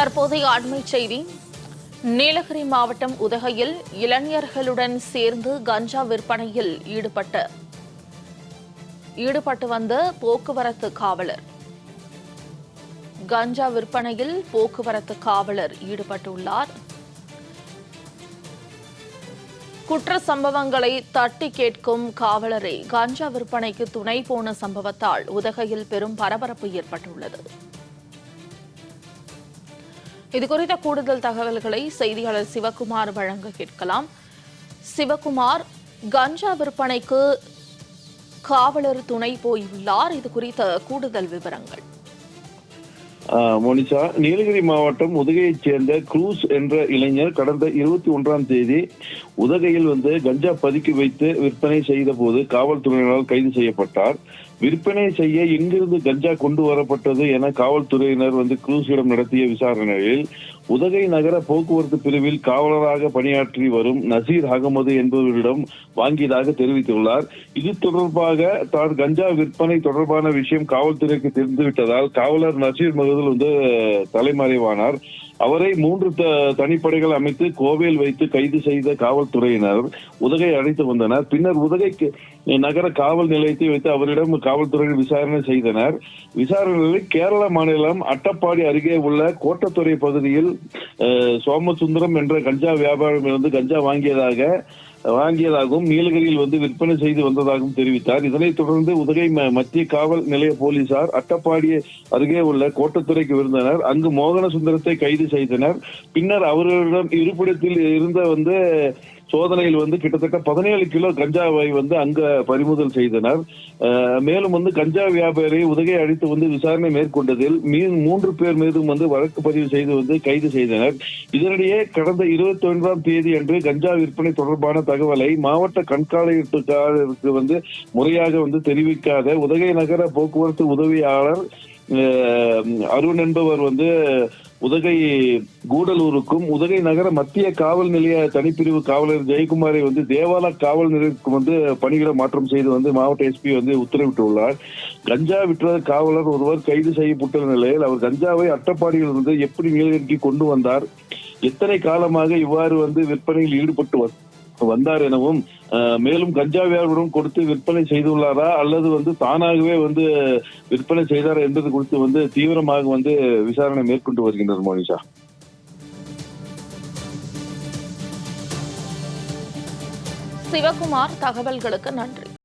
தற்போதைய அண்மை செய்தி. நீலகிரி மாவட்டம் உதகையில் இளைஞர்களுடன் சேர்ந்து கஞ்சா விற்பனையில் ஈடுபட்டு வந்த போக்குவரத்து காவலர். கஞ்சா விற்பனையில் போக்குவரத்து காவலர் ஈடுபட்டுள்ளார். குற்ற சம்பவங்களை தட்டி கேட்கும் காவலரை கஞ்சா விற்பனைக்கு துணை போன சம்பவத்தால் உதகையில் பெரும் பரபரப்பு ஏற்பட்டுள்ளது. இதுகுறித்த கூடுதல் தகவல்களை செய்தியாளர் சிவகுமார் வழங்க கேட்கலாம். சிவகுமார், கஞ்சா விற்பனைக்கு காவலர் துணை போயுள்ளார். இது குறித்த கூடுதல் விவரங்கள். மோனிஷா, நீலகிரி மாவட்டம் உதகையைச் சேர்ந்த குரூஸ் என்ற இளைஞர் கடந்த 21ஆம் தேதி உதகையில் கஞ்சா பதுக்கி வைத்து விற்பனை செய்த போது காவல்துறையினரால் கைது செய்யப்பட்டார். விற்பனை செய்ய எங்கிருந்து கஞ்சா கொண்டு வரப்பட்டது என காவல்துறையினர் குரூஸிடம் நடத்திய விசாரணையில் உதகை நகர போக்குவரத்து பிரிவில் காவலராக பணியாற்றி வரும் நசீர் அகமது என்பவரிடம் வாங்கியதாக தெரிவித்துள்ளார். இது தொடர்பாக தான் கஞ்சா விற்பனை தொடர்பான விஷயம் காவல்துறைக்கு தெரிந்துவிட்டதால் காவலர் நசீர் மகதூல் தலைமறைவானார். அவரை 3 தனிப்படைகள் அமைத்து கோவையில் வைத்து கைது செய்த காவல்துறையினர் உதகை அழைத்து வந்தனர். பின்னர் உதகை நகர காவல் நிலையத்தை வைத்து அவரிடம் காவல்துறையினர் விசாரணை செய்தனர். விசாரணையில் கேரள மாநிலம் அட்டப்பாடி அருகே உள்ள கோட்டத்துறை பகுதியில் சோமசுந்தரம் என்ற கஞ்சா வியாபாரம் கஞ்சா வாங்கியதாகவும் நீலகிரியில் விற்பனை செய்து வந்ததாகவும் தெரிவித்தார். இதனைத் தொடர்ந்து உதகை மத்திய காவல் நிலைய போலீசார் அட்டப்பாடி அருகே உள்ள கோட்டத்துறைக்கு விருந்தனர். அங்கு மோகன சுந்தரத்தை கைது செய்தனர். பின்னர் அவர்களிடம் இருப்பிடத்தில் இருந்த சோதனையில் கிட்டத்தட்ட 17 கிலோ கஞ்சாவை அங்க பறிமுதல் செய்தனர். மேலும் கஞ்சா வியாபாரி உதகை அழைத்து விசாரணை மேற்கொண்டதில் 3 பேர் மீதும் வழக்கு பதிவு செய்து கைது செய்தனர். இதனிடையே கடந்த 21ஆம் தேதி அன்று கஞ்சா விற்பனை தொடர்பான தகவலை மாவட்ட கண்காணிப்பாளருக்கு முறையாக தெரிவிக்காத உதகை நகர போக்குவரத்து உதவியாளர் அருண் என்பவர் உதகை கூடலூருக்கும் உதகை நகர மத்திய காவல் நிலைய தனிப்பிரிவு காவலர் ஜெயக்குமாரை தேவாலா காவல் நிலையத்துக்கு பணியிட மாற்றம் செய்து மாவட்ட எஸ்பி உத்தரவிட்டுள்ளார். கஞ்சா விற்ற காவலர் ஒருவர் கைது செய்யப்பட்ட நிலையில் அவர் கஞ்சாவை அட்டப்பாடியில் எப்படி நீலகிரிக்கு கொண்டு வந்தார், எத்தனை காலமாக இவ்வாறு விற்பனையில் ஈடுபட்டு வந்தார் எனவும், மேலும் கஞ்சா வியாபாரம் கொடுத்து விற்பனை செய்துள்ளாரா அல்லது தானாகவே விற்பனை செய்தாரா என்பது குறித்து தீவிரமாக விசாரணை மேற்கொண்டு வருகின்றனர். மோனிஷா, சிவகுமார், தகவல்களுக்கு நன்றி.